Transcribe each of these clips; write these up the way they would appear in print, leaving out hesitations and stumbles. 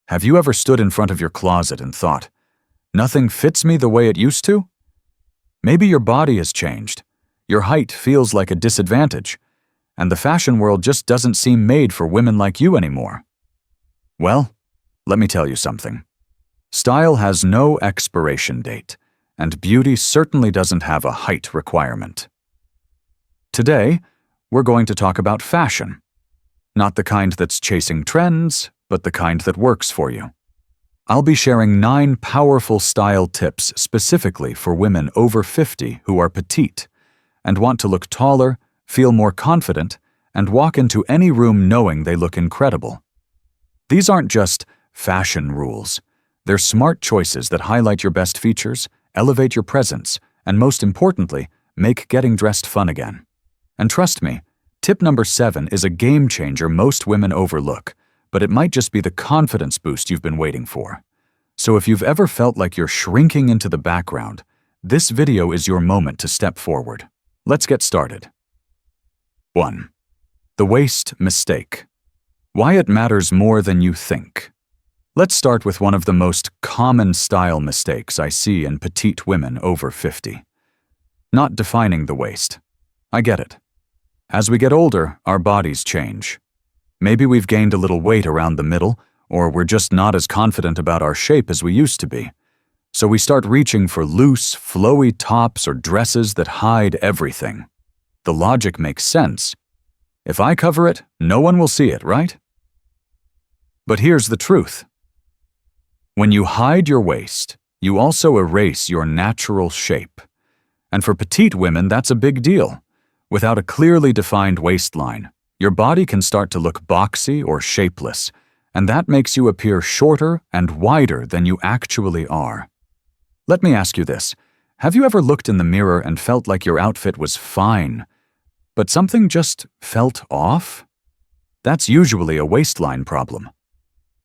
Have you ever stood in front of your closet and thought, "Nothing fits me the way it used to"? Maybe your body has changed. Your height feels like a disadvantage, and the fashion world just doesn't seem made for women like you anymore. Well, let me tell you something. Style has no expiration date, and beauty certainly doesn't have a height requirement. Today, we're going to talk about fashion. Not the kind that's chasing trends, but the kind that works for you. I'll be sharing 9 powerful style tips specifically for women over 50 who are petite and want to look taller, feel more confident, and walk into any room knowing they look incredible. These aren't just fashion rules. They're smart choices that highlight your best features, elevate your presence, and most importantly, make getting dressed fun again. And trust me, tip number 7 is a game changer most women overlook, but it might just be the confidence boost you've been waiting for. So if you've ever felt like you're shrinking into the background, this video is your moment to step forward. Let's get started. 1. The waist mistake. Why it matters more than you think. Let's start with one of the most common style mistakes I see in petite women over 50. Not defining the waist. I get it. As we get older, our bodies change. Maybe we've gained a little weight around the middle, or we're just not as confident about our shape as we used to be. So we start reaching for loose, flowy tops or dresses that hide everything. The logic makes sense. If I cover it, no one will see it, right? But here's the truth. When you hide your waist, you also erase your natural shape. And for petite women, that's a big deal. Without a clearly defined waistline, your body can start to look boxy or shapeless, and that makes you appear shorter and wider than you actually are. Let me ask you this. Have you ever looked in the mirror and felt like your outfit was fine, but something just felt off? That's usually a waistline problem.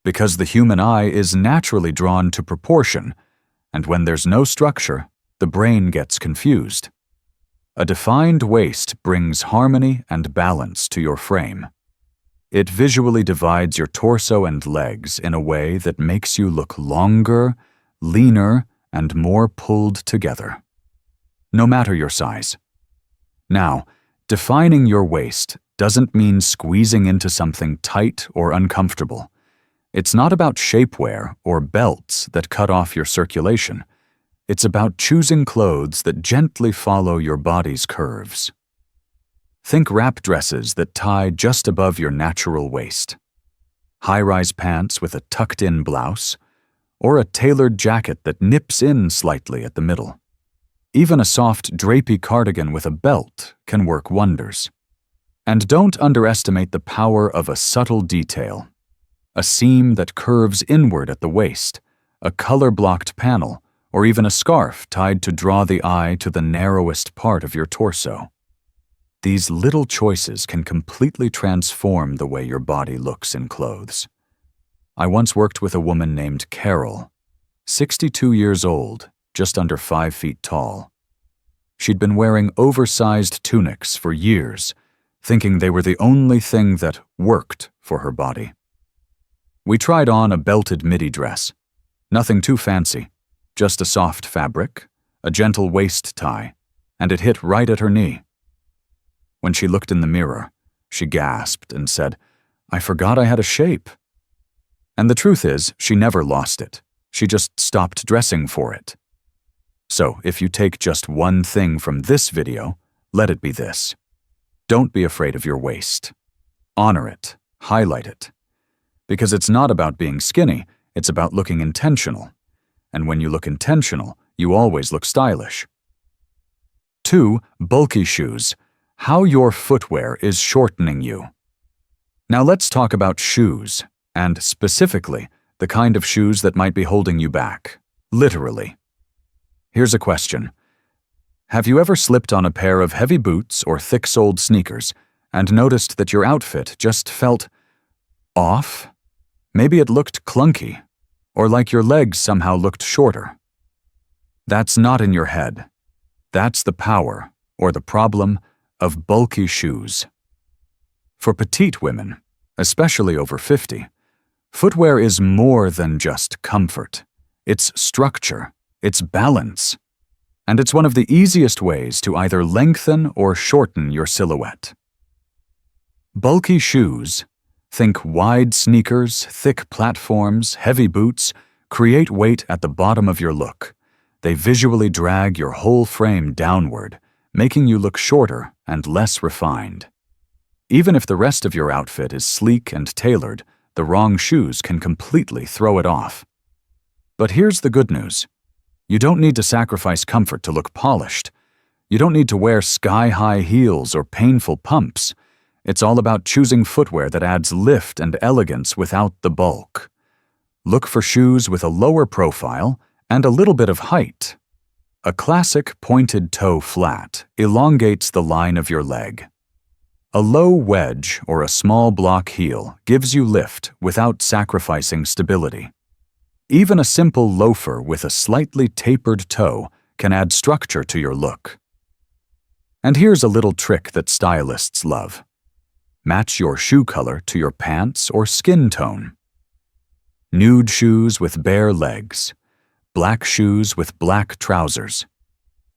Because the human eye is naturally drawn to proportion, and when there's no structure, the brain gets confused. A defined waist brings harmony and balance to your frame. It visually divides your torso and legs in a way that makes you look longer, leaner, and more pulled together. No matter your size. Now, defining your waist doesn't mean squeezing into something tight or uncomfortable. It's not about shapewear or belts that cut off your circulation. It's about choosing clothes that gently follow your body's curves. Think wrap dresses that tie just above your natural waist, high-rise pants with a tucked-in blouse, or a tailored jacket that nips in slightly at the middle. Even a soft drapey cardigan with a belt can work wonders. And don't underestimate the power of a subtle detail. A seam that curves inward at the waist, a color-blocked panel, or even a scarf tied to draw the eye to the narrowest part of your torso. These little choices can completely transform the way your body looks in clothes. I once worked with a woman named Carol, 62 years old, just under 5 feet tall. She'd been wearing oversized tunics for years, thinking they were the only thing that worked for her body. We tried on a belted midi dress. Nothing too fancy. Just a soft fabric, a gentle waist tie, and it hit right at her knee. When she looked in the mirror, she gasped and said, "I forgot I had a shape." And the truth is, she never lost it. She just stopped dressing for it. So, if you take just one thing from this video, let it be this. Don't be afraid of your waist. Honor it. Highlight it. Because it's not about being skinny, it's about looking intentional. And when you look intentional, you always look stylish. 2. Bulky shoes. How your footwear is shortening you. Now let's talk about shoes, and specifically, the kind of shoes that might be holding you back. Literally. Here's a question. Have you ever slipped on a pair of heavy boots or thick-soled sneakers and noticed that your outfit just felt off? Maybe it looked clunky, or like your legs somehow looked shorter. That's not in your head. That's the power, or the problem, of bulky shoes. For petite women, especially over 50, Footwear is more than just comfort. It's structure, it's balance, and it's one of the easiest ways to either lengthen or shorten your silhouette. Bulky shoes, think wide sneakers, thick platforms, heavy boots, create weight at the bottom of your look. They visually drag your whole frame downward, making you look shorter and less refined. Even if the rest of your outfit is sleek and tailored, the wrong shoes can completely throw it off. But here's the good news. You don't need to sacrifice comfort to look polished. You don't need to wear sky-high heels or painful pumps. It's all about choosing footwear that adds lift and elegance without the bulk. Look for shoes with a lower profile and a little bit of height. A classic pointed toe flat elongates the line of your leg. A low wedge or a small block heel gives you lift without sacrificing stability. Even a simple loafer with a slightly tapered toe can add structure to your look. And here's a little trick that stylists love. Match your shoe color to your pants or skin tone. Nude shoes with bare legs. Black shoes with black trousers.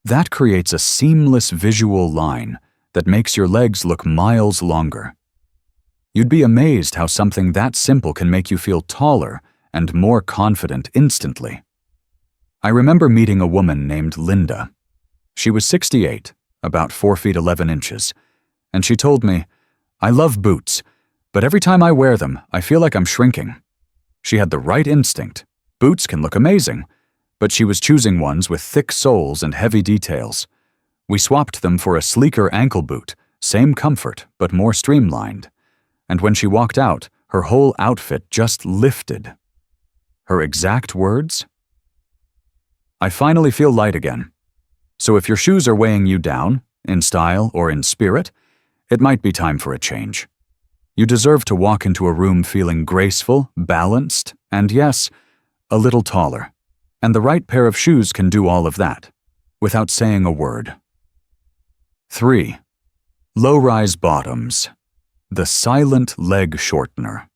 That creates a seamless visual line that makes your legs look miles longer. You'd be amazed how something that simple can make you feel taller and more confident instantly. I remember meeting a woman named Linda. She was 68, about 4 feet 11 inches, and she told me, "I love boots, but every time I wear them, I feel like I'm shrinking." She had the right instinct. Boots can look amazing, but she was choosing ones with thick soles and heavy details. We swapped them for a sleeker ankle boot, same comfort, but more streamlined. And when she walked out, her whole outfit just lifted. Her exact words? "I finally feel light again." So if your shoes are weighing you down, in style or in spirit, it might be time for a change. You deserve to walk into a room feeling graceful, balanced, and yes, a little taller. And the right pair of shoes can do all of that, without saying a word. 3. Low-rise bottoms. The silent leg shortener.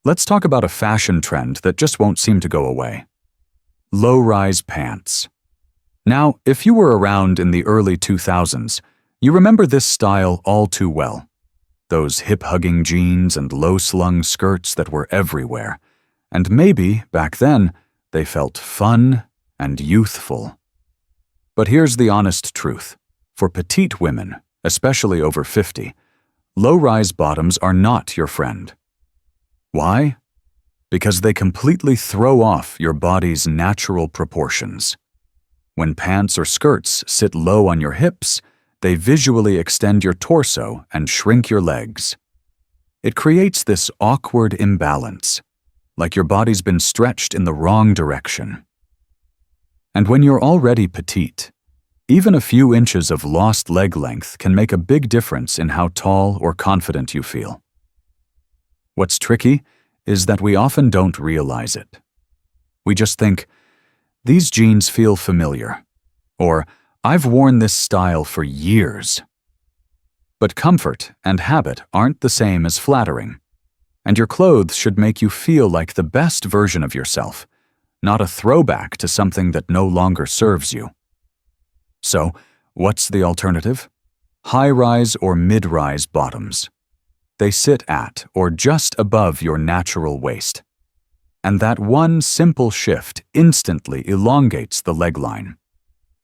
Let's talk about a fashion trend that just won't seem to go away. Low-rise pants. Now, if you were around in the early 2000s, you remember this style all too well. Those hip-hugging jeans and low-slung skirts that were everywhere. And maybe, back then, they felt fun and youthful. But here's the honest truth. For petite women, especially over 50, low-rise bottoms are not your friend. Why? Because they completely throw off your body's natural proportions. When pants or skirts sit low on your hips, they visually extend your torso and shrink your legs. It creates this awkward imbalance, like your body's been stretched in the wrong direction. And when you're already petite, even a few inches of lost leg length can make a big difference in how tall or confident you feel. What's tricky is that we often don't realize it. We just think, "These jeans feel familiar," or "I've worn this style for years." But comfort and habit aren't the same as flattering, and your clothes should make you feel like the best version of yourself, not a throwback to something that no longer serves you. So, what's the alternative? High-rise or mid-rise bottoms. They sit at or just above your natural waist. And that one simple shift instantly elongates the leg line.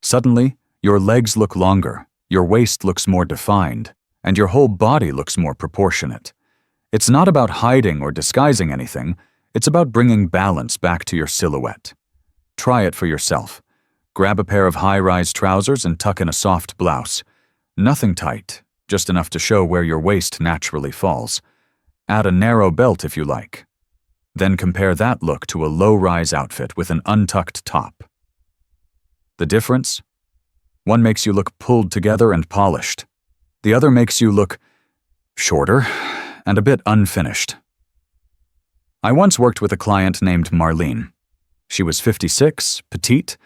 Suddenly, your legs look longer, your waist looks more defined, and your whole body looks more proportionate. It's not about hiding or disguising anything, it's about bringing balance back to your silhouette. Try it for yourself. Grab a pair of high-rise trousers and tuck in a soft blouse. Nothing tight, just enough to show where your waist naturally falls. Add a narrow belt if you like. Then compare that look to a low-rise outfit with an untucked top. The difference? One makes you look pulled together and polished. The other makes you look shorter and a bit unfinished. I once worked with a client named Marlene. She was 56, petite,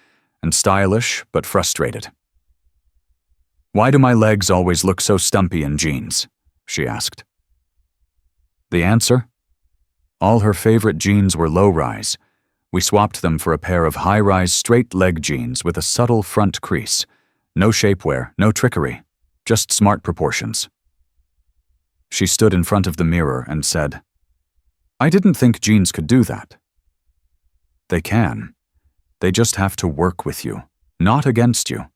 and stylish but frustrated. "Why do my legs always look so stumpy in jeans?" she asked. The answer? All her favorite jeans were low-rise. We swapped them for a pair of high-rise straight-leg jeans with a subtle front crease. No shapewear, no trickery, just smart proportions. She stood in front of the mirror and said, "I didn't think jeans could do that." They can. They just have to work with you, not against you.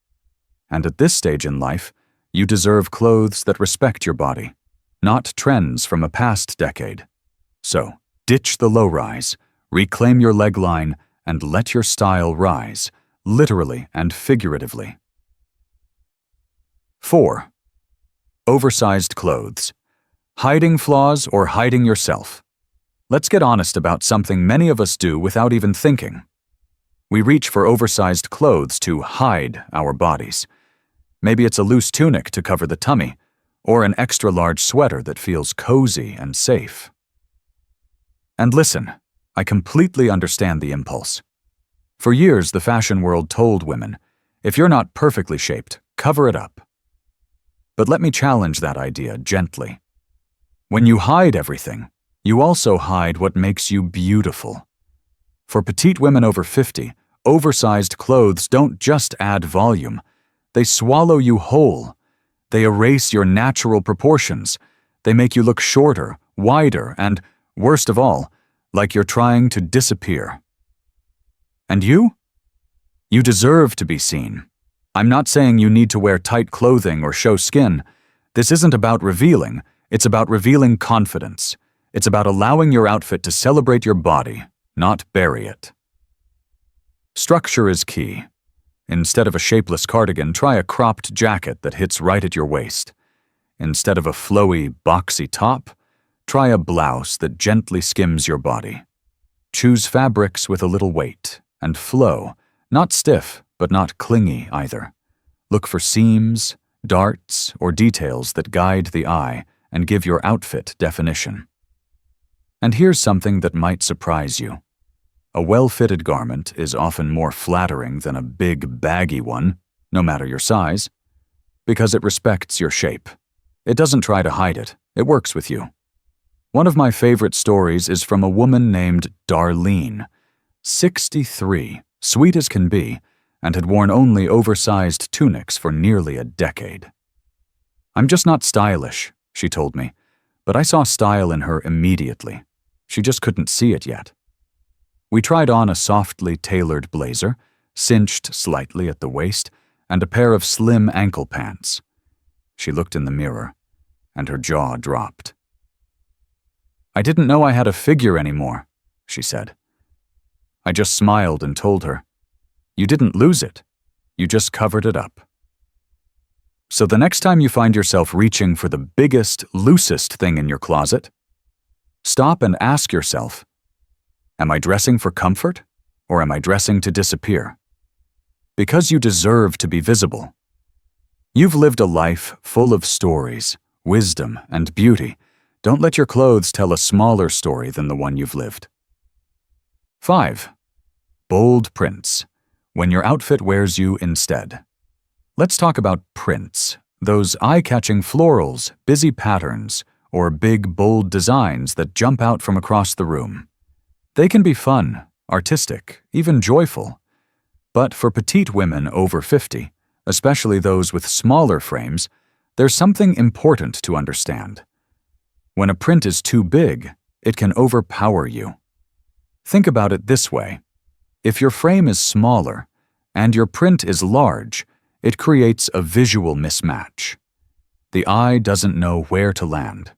And at this stage in life, you deserve clothes that respect your body, not trends from a past decade. So, ditch the low-rise, reclaim your leg line, and let your style rise, literally and figuratively. 4. Oversized clothes. Hiding flaws or hiding yourself. Let's get honest about something many of us do without even thinking. We reach for oversized clothes to hide our bodies. Maybe it's a loose tunic to cover the tummy, or an extra-large sweater that feels cozy and safe. And listen, I completely understand the impulse. For years, the fashion world told women, if you're not perfectly shaped, cover it up. But let me challenge that idea gently. When you hide everything, you also hide what makes you beautiful. For petite women over 50, oversized clothes don't just add volume. They swallow you whole. They erase your natural proportions. They make you look shorter, wider, and, worst of all, like you're trying to disappear. And you? You deserve to be seen. I'm not saying you need to wear tight clothing or show skin. This isn't about revealing. It's about revealing confidence. It's about allowing your outfit to celebrate your body, not bury it. Structure is key. Instead of a shapeless cardigan, try a cropped jacket that hits right at your waist. Instead of a flowy, boxy top, try a blouse that gently skims your body. Choose fabrics with a little weight and flow, not stiff, but not clingy either. Look for seams, darts, or details that guide the eye and give your outfit definition. And here's something that might surprise you. A well-fitted garment is often more flattering than a big, baggy one, no matter your size, because it respects your shape. It doesn't try to hide it. It works with you. One of my favorite stories is from a woman named Darlene, 63, sweet as can be, and had worn only oversized tunics for nearly a decade. "I'm just not stylish," she told me, but I saw style in her immediately. She just couldn't see it yet. We tried on a softly tailored blazer, cinched slightly at the waist, and a pair of slim ankle pants. She looked in the mirror, and her jaw dropped. "I didn't know I had a figure anymore," she said. I just smiled and told her, "You didn't lose it. You just covered it up." So the next time you find yourself reaching for the biggest, loosest thing in your closet, stop and ask yourself, am I dressing for comfort, or am I dressing to disappear? Because you deserve to be visible. You've lived a life full of stories, wisdom, and beauty. Don't let your clothes tell a smaller story than the one you've lived. 5. Bold prints. When your outfit wears you instead. Let's talk about prints, those eye-catching florals, busy patterns, or big, bold designs that jump out from across the room. They can be fun, artistic, even joyful. But for petite women over 50, especially those with smaller frames, there's something important to understand. When a print is too big, it can overpower you. Think about it this way. If your frame is smaller and your print is large, it creates a visual mismatch. The eye doesn't know where to land.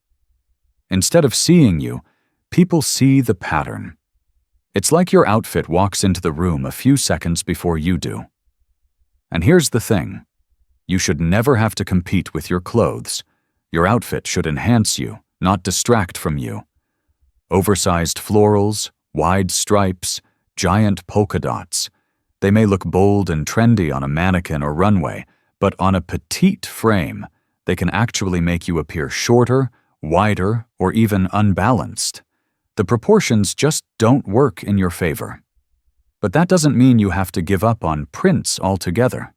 Instead of seeing you, people see the pattern. It's like your outfit walks into the room a few seconds before you do. And here's the thing. You should never have to compete with your clothes. Your outfit should enhance you, not distract from you. Oversized florals, wide stripes, giant polka dots. They may look bold and trendy on a mannequin or runway, but on a petite frame, they can actually make you appear shorter, wider, or even unbalanced. The proportions just don't work in your favor. But that doesn't mean you have to give up on prints altogether.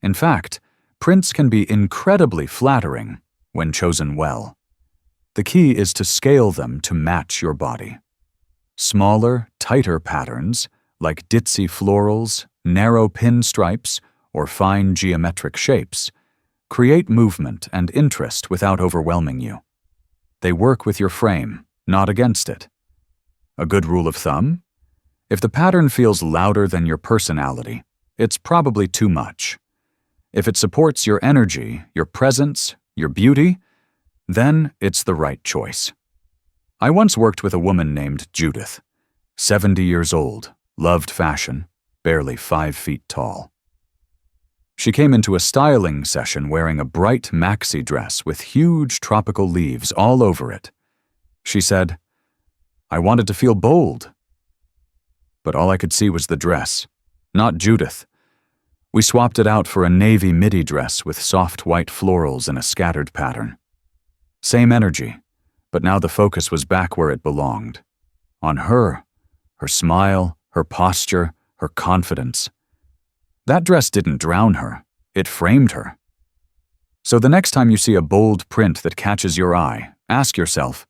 In fact, prints can be incredibly flattering when chosen well. The key is to scale them to match your body. Smaller, tighter patterns, like ditzy florals, narrow pinstripes, or fine geometric shapes, create movement and interest without overwhelming you. They work with your frame, not against it. A good rule of thumb? If the pattern feels louder than your personality, it's probably too much. If it supports your energy, your presence, your beauty, then it's the right choice. I once worked with a woman named Judith, 70 years old, loved fashion, barely 5 feet tall. She came into a styling session wearing a bright maxi dress with huge tropical leaves all over it. She said, "I wanted to feel bold." But all I could see was the dress, not Judith. We swapped it out for a navy midi dress with soft white florals in a scattered pattern. Same energy, but now the focus was back where it belonged. On her smile, her posture, her confidence. That dress didn't drown her, it framed her. So the next time you see a bold print that catches your eye, ask yourself,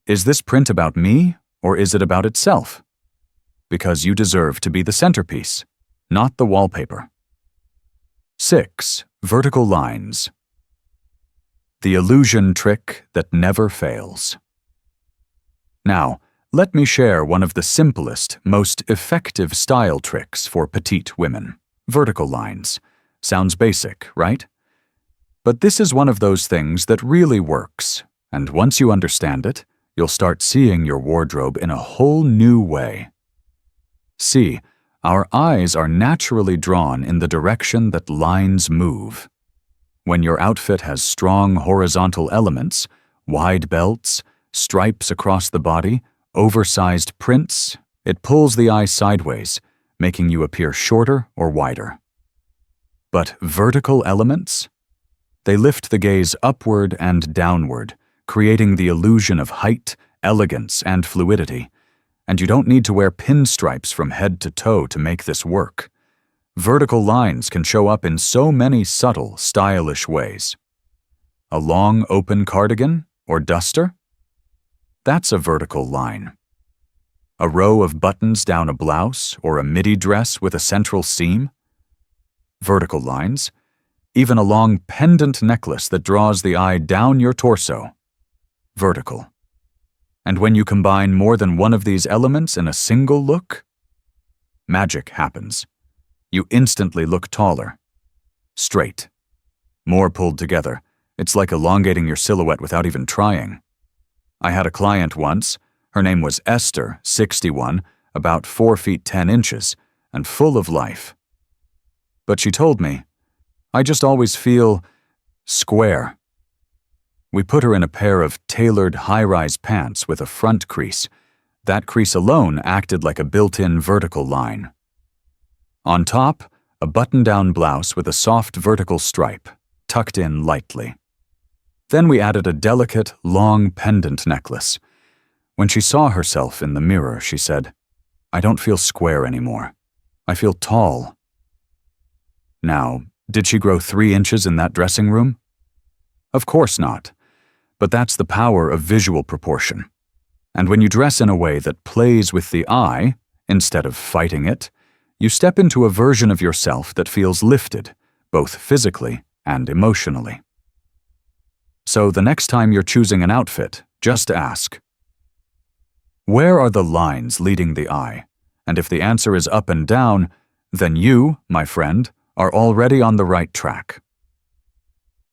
is this print about me or is it about itself? Because you deserve to be the centerpiece, not the wallpaper. 6. Vertical lines. The illusion trick that never fails. Now, let me share one of the simplest, most effective style tricks for petite women. Vertical lines. Sounds basic, right? But this is one of those things that really works, and once you understand it, you'll start seeing your wardrobe in a whole new way. See, our eyes are naturally drawn in the direction that lines move. When your outfit has strong horizontal elements, wide belts, stripes across the body, oversized prints, it pulls the eye sideways, making you appear shorter or wider. But vertical elements? They lift the gaze upward and downward, creating the illusion of height, elegance, and fluidity. And you don't need to wear pinstripes from head to toe to make this work. Vertical lines can show up in so many subtle, stylish ways. A long, open cardigan or duster? That's a vertical line. A row of buttons down a blouse or a midi dress with a central seam? Vertical lines. Even a long pendant necklace that draws the eye down your torso. Vertical. And when you combine more than one of these elements in a single look, magic happens. You instantly look taller. Straight. More pulled together. It's like elongating your silhouette without even trying. I had a client once. Her name was Esther, 61, about 4 feet 10 inches, and full of life. But she told me, I just always feel square. We put her in a pair of tailored high-rise pants with a front crease. That crease alone acted like a built-in vertical line. On top, a button-down blouse with a soft vertical stripe, tucked in lightly. Then we added a delicate, long pendant necklace. When she saw herself in the mirror, she said, "I don't feel square anymore. I feel tall." Now, did she grow 3 inches in that dressing room? Of course not. But that's the power of visual proportion. And when you dress in a way that plays with the eye, instead of fighting it, you step into a version of yourself that feels lifted, both physically and emotionally. So the next time you're choosing an outfit, just ask, where are the lines leading the eye? And if the answer is up and down, then you, my friend, are already on the right track.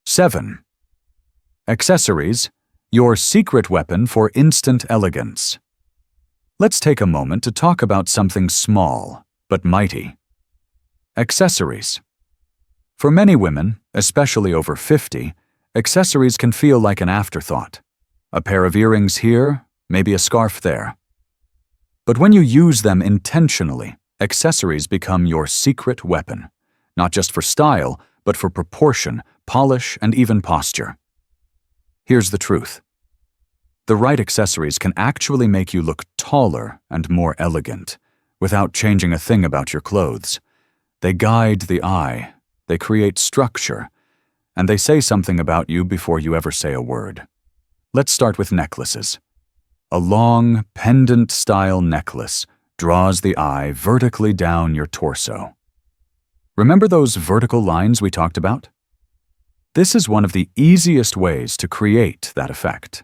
7. Accessories, your secret weapon for instant elegance. Let's take a moment to talk about something small, but mighty. Accessories. For many women, especially over 50, accessories can feel like an afterthought. A pair of earrings here, maybe a scarf there. But when you use them intentionally, accessories become your secret weapon, not just for style, but for proportion, polish, and even posture. Here's the truth. The right accessories can actually make you look taller and more elegant, without changing a thing about your clothes. They guide the eye, they create structure, and they say something about you before you ever say a word. Let's start with necklaces. A long, pendant-style necklace draws the eye vertically down your torso. Remember those vertical lines we talked about? This is one of the easiest ways to create that effect.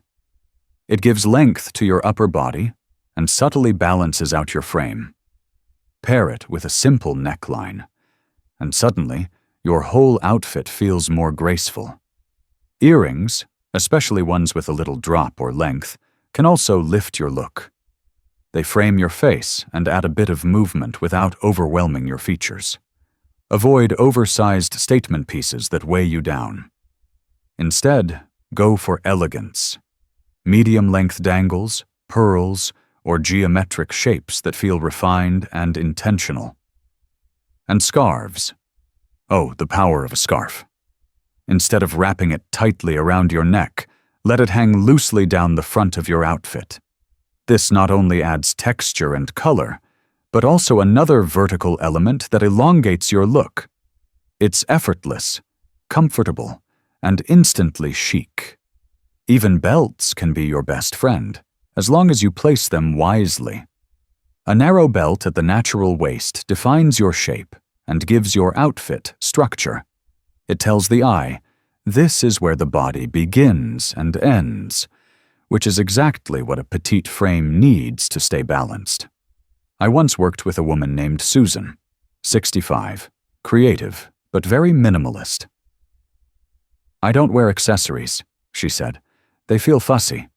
It gives length to your upper body and subtly balances out your frame. Pair it with a simple neckline, and suddenly your whole outfit feels more graceful. Earrings, especially ones with a little drop or length, can also lift your look. They frame your face and add a bit of movement without overwhelming your features. Avoid oversized statement pieces that weigh you down. Instead, go for elegance. Medium-length dangles, pearls, or geometric shapes that feel refined and intentional. And scarves. Oh, the power of a scarf. Instead of wrapping it tightly around your neck, let it hang loosely down the front of your outfit. This not only adds texture and color, but also another vertical element that elongates your look. It's effortless, comfortable, and instantly chic. Even belts can be your best friend, as long as you place them wisely. A narrow belt at the natural waist defines your shape and gives your outfit structure. It tells the eye, this is where the body begins and ends, which is exactly what a petite frame needs to stay balanced. I once worked with a woman named Susan, 65, creative, but very minimalist. "I don't wear accessories," she said. "They feel fussy."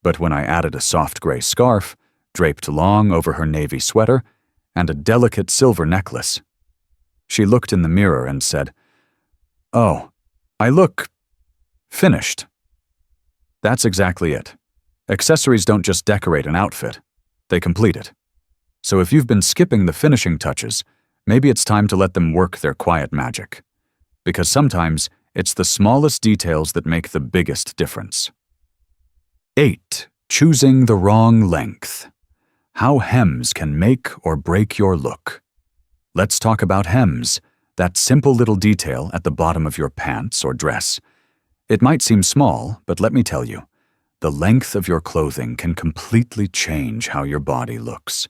But when I added a soft gray scarf, draped long over her navy sweater, and a delicate silver necklace, she looked in the mirror and said, "Oh, I look finished." That's exactly it. Accessories don't just decorate an outfit, they complete it. So if you've been skipping the finishing touches, maybe it's time to let them work their quiet magic. Because sometimes it's the smallest details that make the biggest difference. 8. Choosing the wrong length. How hems can make or break your look. Let's talk about hems, that simple little detail at the bottom of your pants or dress. It might seem small, but let me tell you, the length of your clothing can completely change how your body looks,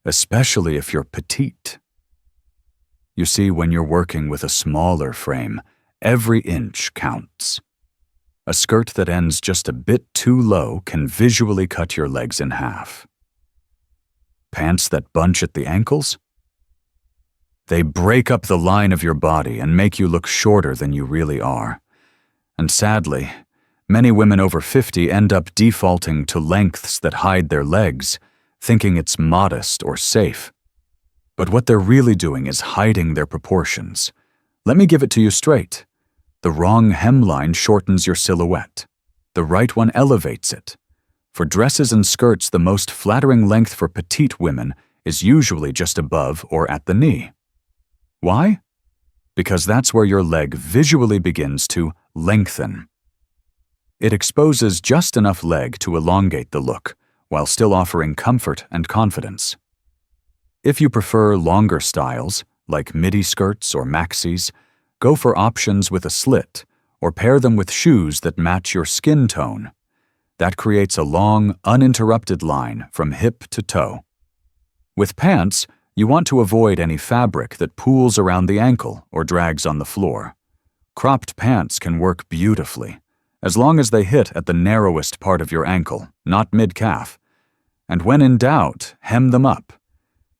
especially if you're petite. You see, when you're working with a smaller frame, every inch counts. A skirt that ends just a bit too low can visually cut your legs in half. Pants that bunch at the ankles? They break up the line of your body and make you look shorter than you really are. And sadly, many women over 50 end up defaulting to lengths that hide their legs, thinking it's modest or safe. But what they're really doing is hiding their proportions. Let me give it to you straight. The wrong hemline shortens your silhouette. The right one elevates it. For dresses and skirts, the most flattering length for petite women is usually just above or at the knee. Why? Because that's where your leg visually begins to lengthen. It exposes just enough leg to elongate the look, while still offering comfort and confidence. If you prefer longer styles, like midi skirts or maxis, go for options with a slit, or pair them with shoes that match your skin tone. That creates a long, uninterrupted line from hip to toe. With pants, you want to avoid any fabric that pools around the ankle or drags on the floor. Cropped pants can work beautifully, as long as they hit at the narrowest part of your ankle, not mid-calf. And when in doubt, hem them up.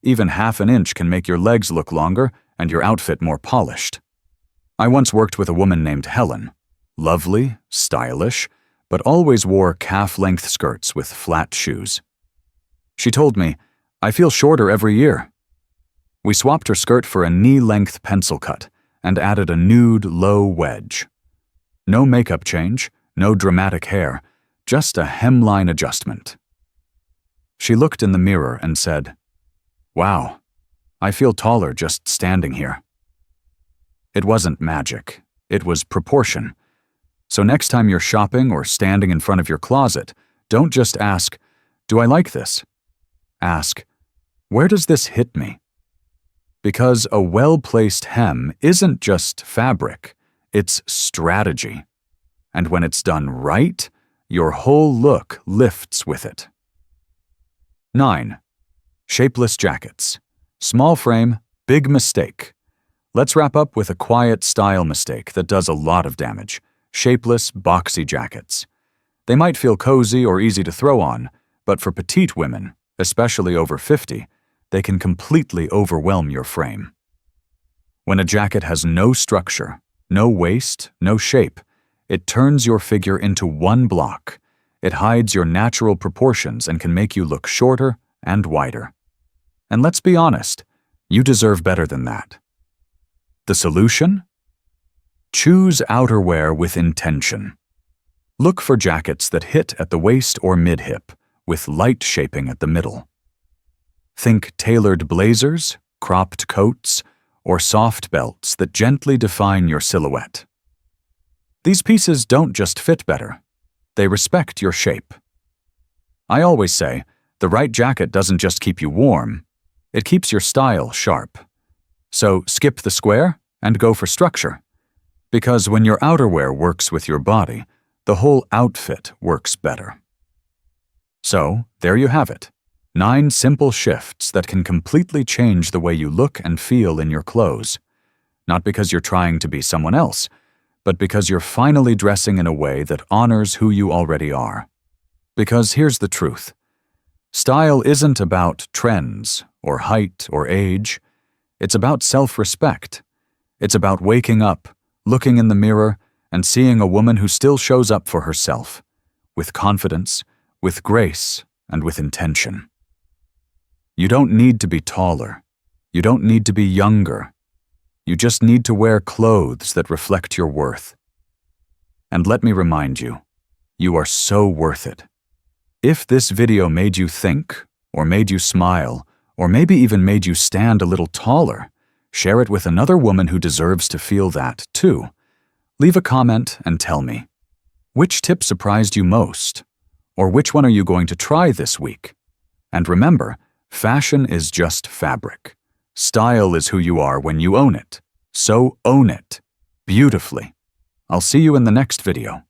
Even half an inch can make your legs look longer and your outfit more polished. I once worked with a woman named Helen. Lovely, stylish, but always wore calf-length skirts with flat shoes. She told me, "I feel shorter every year." We swapped her skirt for a knee-length pencil cut and added a nude, low wedge. No makeup change, no dramatic hair, just a hemline adjustment. She looked in the mirror and said, "Wow, I feel taller just standing here." It wasn't magic, it was proportion. So next time you're shopping or standing in front of your closet, don't just ask, "Do I like this?" Ask, "Where does this hit me?" Because a well-placed hem isn't just fabric, it's strategy. And when it's done right, your whole look lifts with it. 9. Shapeless jackets. Small frame, big mistake. Let's wrap up with a quiet style mistake that does a lot of damage. Shapeless, boxy jackets. They might feel cozy or easy to throw on, but for petite women, especially over 50, they can completely overwhelm your frame. When a jacket has no structure, no waist, no shape, it turns your figure into one block. It hides your natural proportions and can make you look shorter and wider. And let's be honest, you deserve better than that. The solution? Choose outerwear with intention. Look for jackets that hit at the waist or mid-hip, with light shaping at the middle. Think tailored blazers, cropped coats, or soft belts that gently define your silhouette. These pieces don't just fit better, they respect your shape. I always say, the right jacket doesn't just keep you warm, it keeps your style sharp. So skip the square and go for structure. Because when your outerwear works with your body, the whole outfit works better. So, there you have it. 9 simple shifts that can completely change the way you look and feel in your clothes. Not because you're trying to be someone else, but because you're finally dressing in a way that honors who you already are. Because here's the truth. Style isn't about trends, or height, or age. It's about self-respect. It's about waking up, looking in the mirror, and seeing a woman who still shows up for herself, with confidence, with grace, and with intention. You don't need to be taller. You don't need to be younger. You just need to wear clothes that reflect your worth. And let me remind you, you are so worth it. If this video made you think, or made you smile, or maybe even made you stand a little taller, share it with another woman who deserves to feel that, too. Leave a comment and tell me, which tip surprised you most? Or which one are you going to try this week? And remember, fashion is just fabric. Style is who you are when you own it. So own it. Beautifully. I'll see you in the next video.